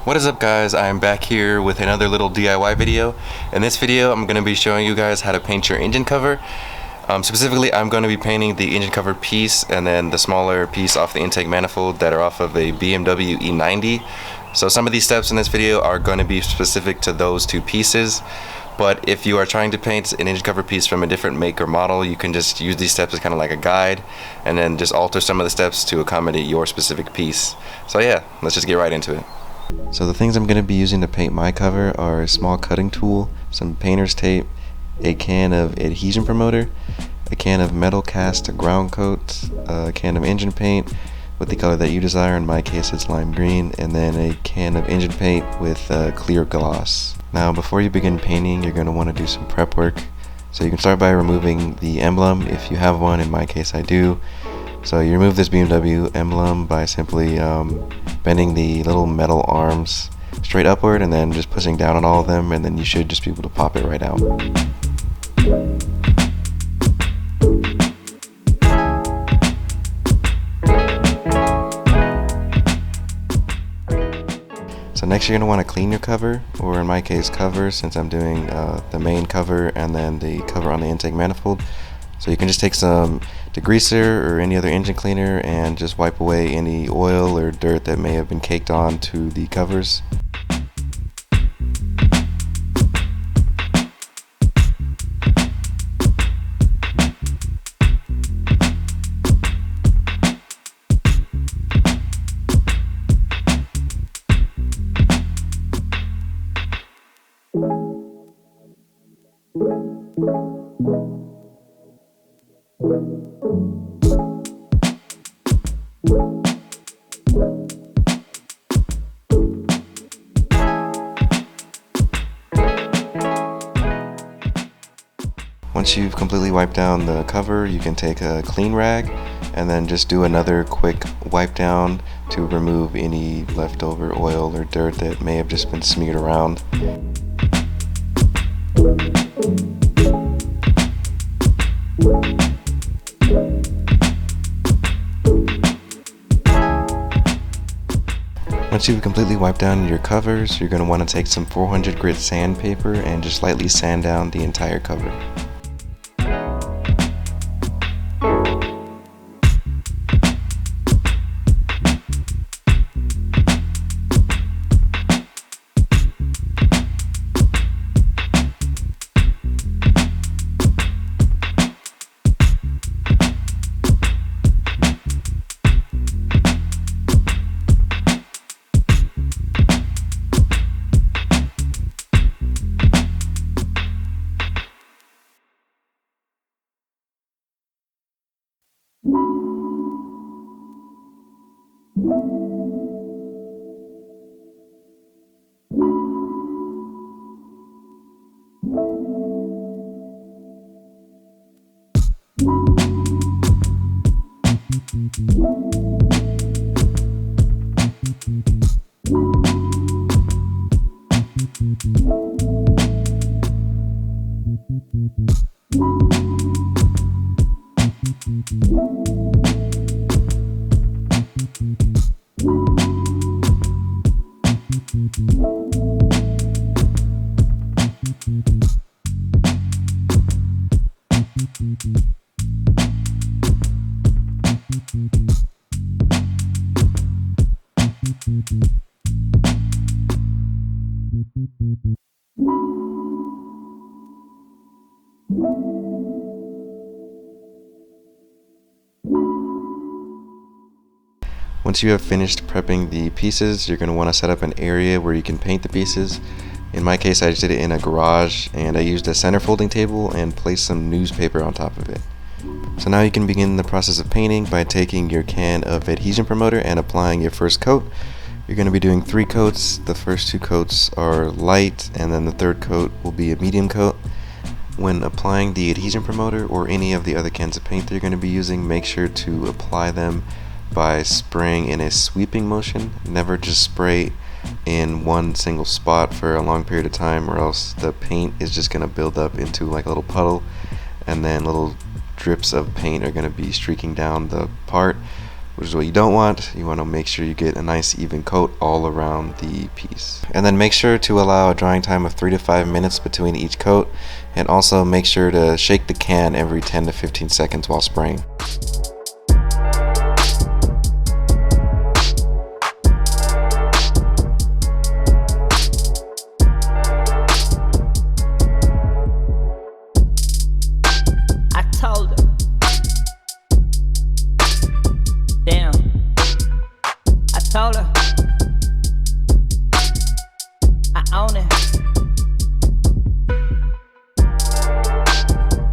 What is up, guys? I'm back here with another little DIY video. In this video I'm going to be showing you guys how to paint your engine cover. Specifically, I'm going to be painting the engine cover piece and then the smaller piece off the intake manifold that are off of a BMW E90. So some of these steps in this video are going to be specific to those two pieces, but if you are trying to paint an engine cover piece from a different make or model, you can just use these steps as kind of like a guide and then just alter some of the steps to accommodate your specific piece. So yeah, let's just get right into it. So the things I'm going to be using to paint my cover are a small cutting tool, some painter's tape, a can of adhesion promoter, a can of metal cast ground coat, a can of engine paint with the color that you desire, in my case it's lime green, and then a can of engine paint with clear gloss. Now before you begin painting, you're going to want to do some prep work. So you can start by removing the emblem if you have one, in my case I do. So you remove this BMW emblem by simply bending the little metal arms straight upward and then just pushing down on all of them, and then you should just be able to pop it right out. So next you're going to want to clean your cover, or in my case cover, since I'm doing the main cover and then the cover on the intake manifold. So you can just take some degreaser or any other engine cleaner and just wipe away any oil or dirt that may have been caked on to the covers. Once you've completely wiped down the cover, you can take a clean rag and then just do another quick wipe down to remove any leftover oil or dirt that may have just been smeared around. Once you've completely wiped down your covers, you're going to want to take some 400 grit sandpaper and just lightly sand down the entire cover. Once you have finished prepping the pieces, you're going to want to set up an area where you can paint the pieces. In my case, I just did it in a garage, and I used a center folding table and placed some newspaper on top of it. So now you can begin the process of painting by taking your can of adhesion promoter and applying your first coat. You're going to be doing 3 coats. The first 2 coats are light, and then the third coat will be a medium coat. When applying the adhesion promoter or any of the other cans of paint that you're going to be using, make sure to apply them by spraying in a sweeping motion. Never just spray in one single spot for a long period of time, or else the paint is just going to build up into like a little puddle, and then little drips of paint are going to be streaking down the part. which is what you don't want. You want to make sure you get a nice even coat all around the piece. And then make sure to allow a drying time of 3 to 5 minutes between each coat, and also make sure to shake the can every 10 to 15 seconds while spraying. Told her I own it.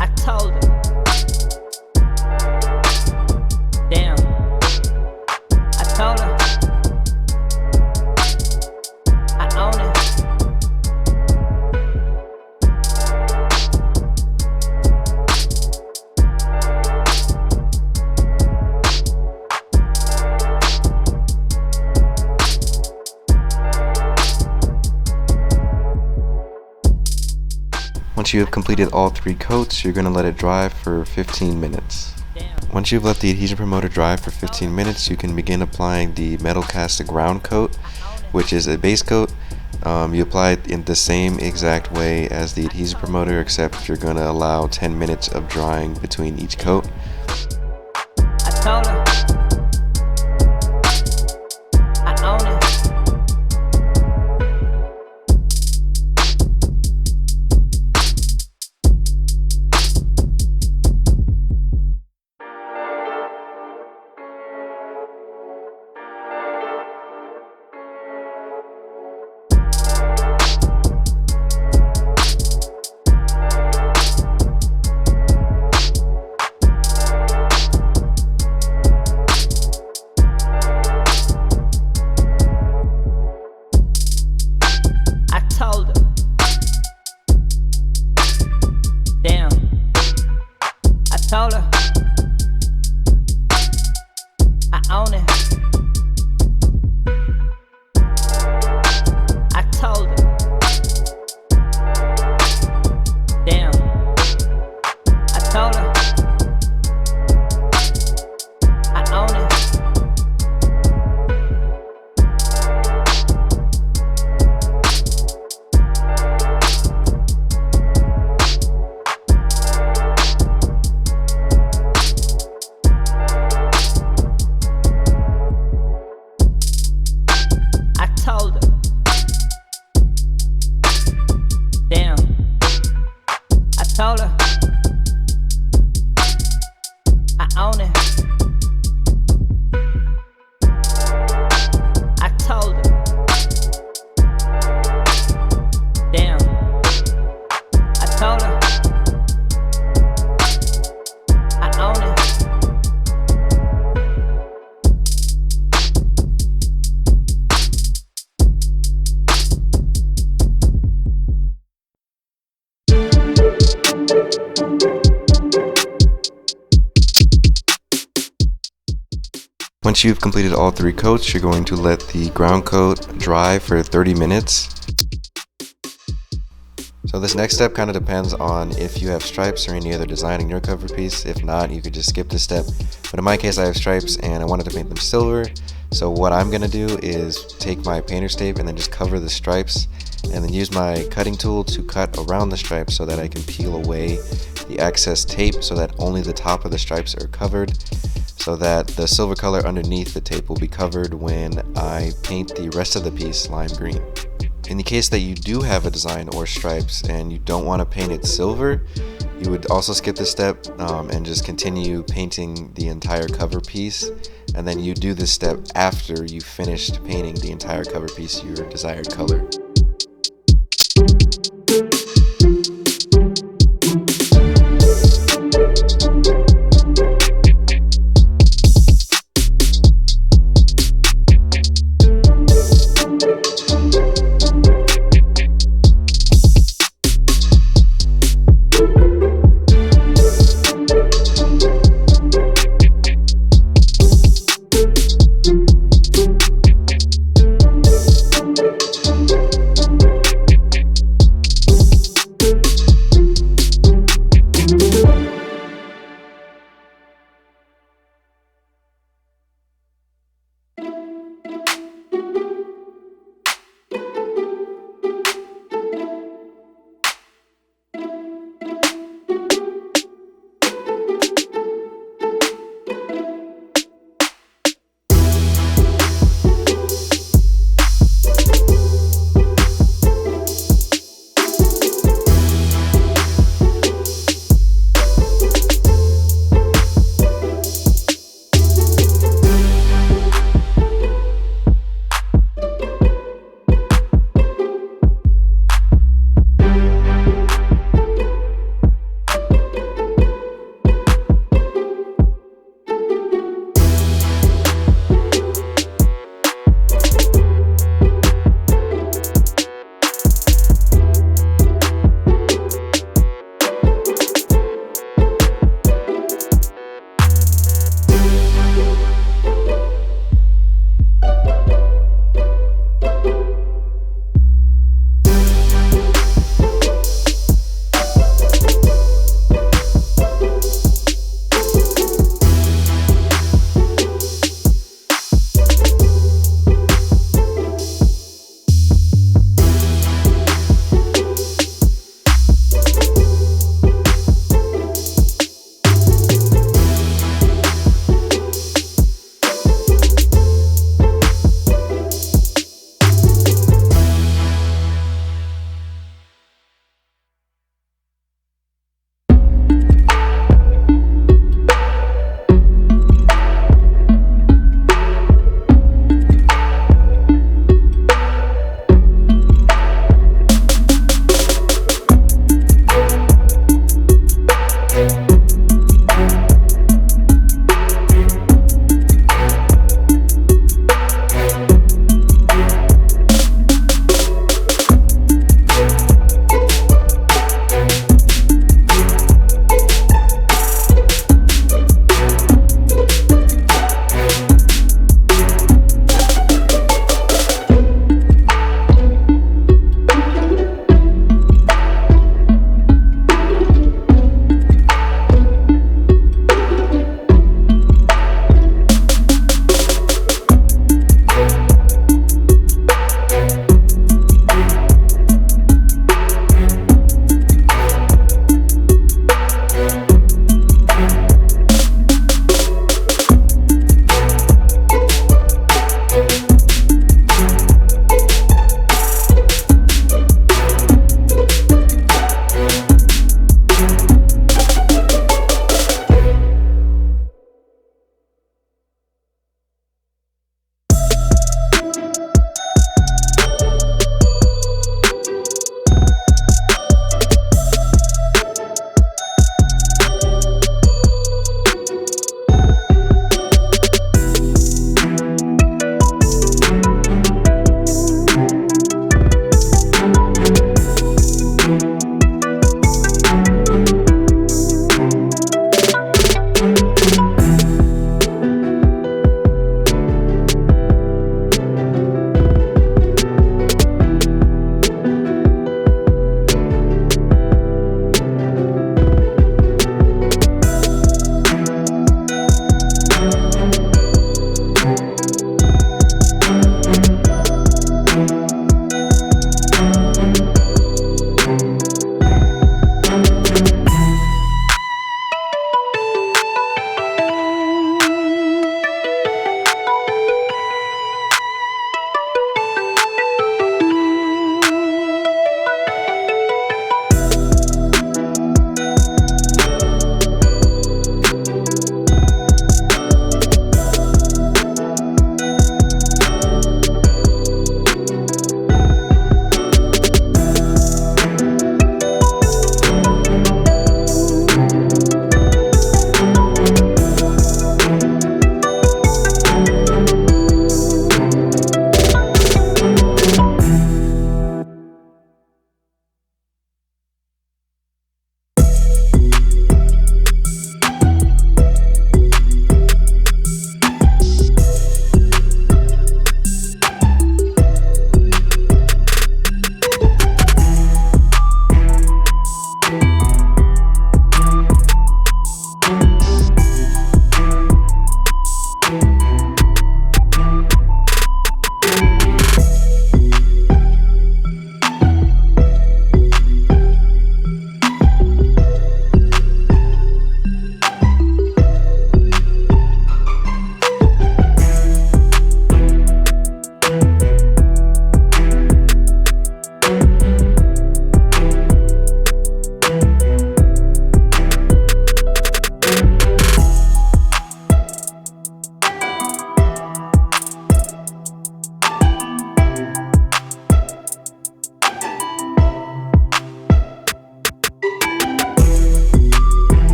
I told her, damn. I told her I own it. Once you have completed all 3 coats, you're going to let it dry for 15 minutes. Once you've let the adhesion promoter dry for 15 minutes, you can begin applying the metal cast ground coat, which is a base coat. You apply it in the same exact way as the adhesive promoter, except you're going to allow 10 minutes of drying between each coat. I told her I own it. Damn, I told her I own it. I told her, damn, I told her I own it. Damn, I told her I own it. I told her, damn, I told her I own it. Once you've completed all 3 coats, you're going to let the ground coat dry for 30 minutes. So this next step kind of depends on if you have stripes or any other design in your cover piece. If not, you could just skip this step. But in my case, I have stripes and I wanted to paint them silver. So what I'm going to do is take my painter's tape and then just cover the stripes, and then use my cutting tool to cut around the stripes so that I can peel away the excess tape so that only the top of the stripes are covered, so that the silver color underneath the tape will be covered when I paint the rest of the piece lime green. In the case that you do have a design or stripes and you don't want to paint it silver, you would also skip this step and just continue painting the entire cover piece, and then you do this step after you finished painting the entire cover piece your desired color.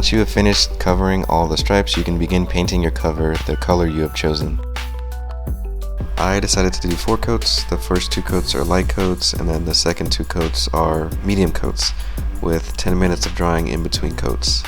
Once you have finished covering all the stripes, you can begin painting your cover the color you have chosen. I decided to do 4 coats. The first 2 coats are light coats, and then the second 2 coats are medium coats, with 10 minutes of drying in between coats.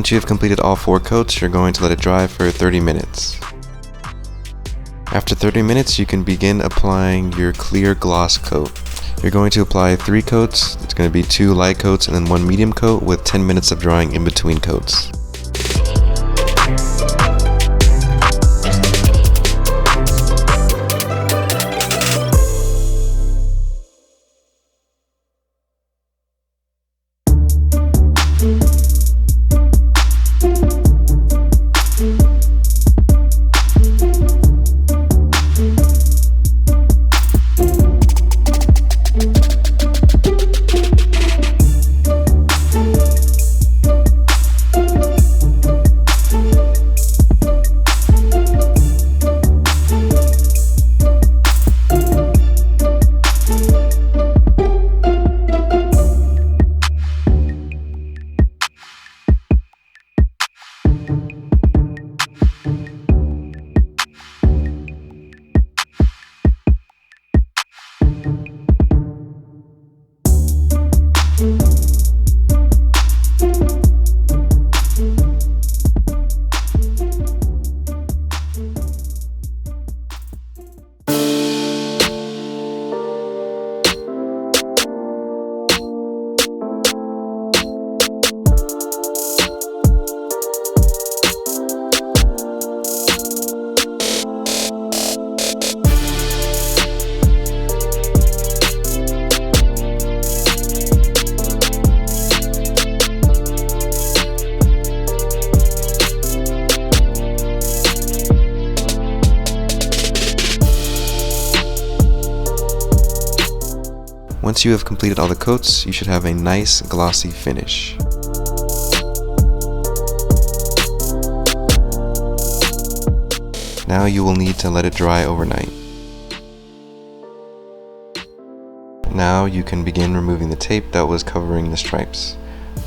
Once you have completed all 4 coats, you're going to let it dry for 30 minutes. After 30 minutes, you can begin applying your clear gloss coat. You're going to apply 3 coats. It's going to be 2 light coats and then 1 medium coat with 10 minutes of drying in between coats. Once you have completed all the coats, you should have a nice glossy finish. Now you will need to let it dry overnight. Now you can begin removing the tape that was covering the stripes.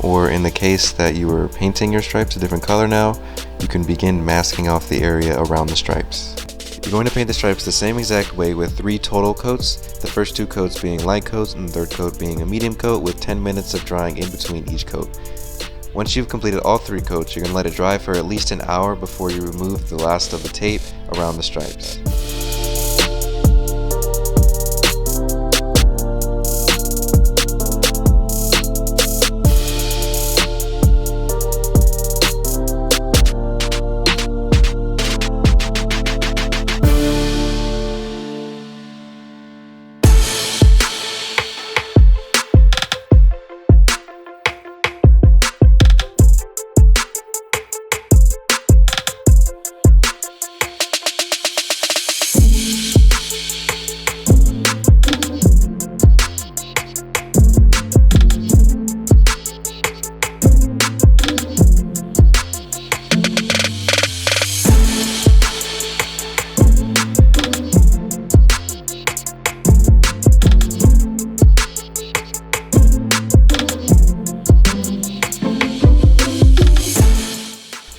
Or in the case that you were painting your stripes a different color now, you can begin masking off the area around the stripes. You're going to paint the stripes the same exact way with 3 total coats, the first 2 coats being light coats and the third coat being a medium coat with 10 minutes of drying in between each coat. Once you've completed all 3 coats, you're going to let it dry for at least an hour before you remove the last of the tape around the stripes.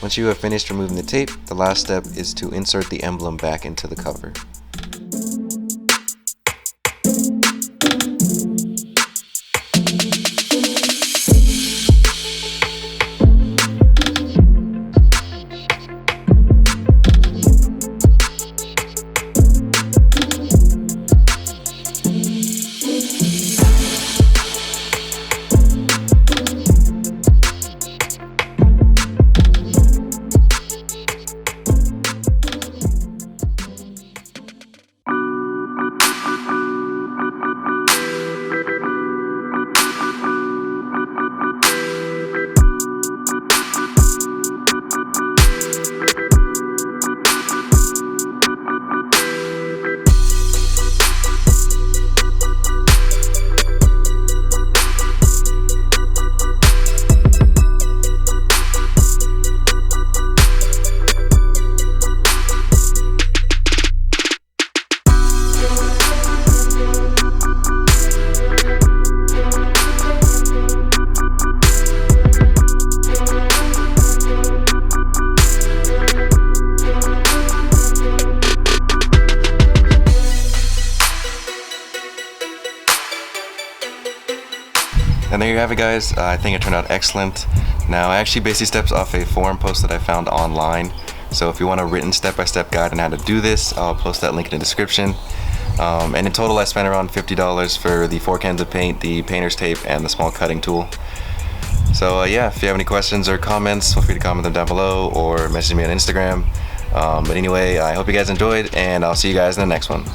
Once you have finished removing the tape, the last step is to insert the emblem back into the cover. And there you have it, guys. I think it turned out excellent. Now I actually based these steps off a forum post that I found online. So if you want a written step-by-step guide on how to do this, I'll post that link in the description. And in total I spent around $50 for the 4 cans of paint, the painter's tape, and the small cutting tool. So yeah, if you have any questions or comments, feel free to comment them down below or message me on Instagram. But anyway, I hope you guys enjoyed, and I'll see you guys in the next one.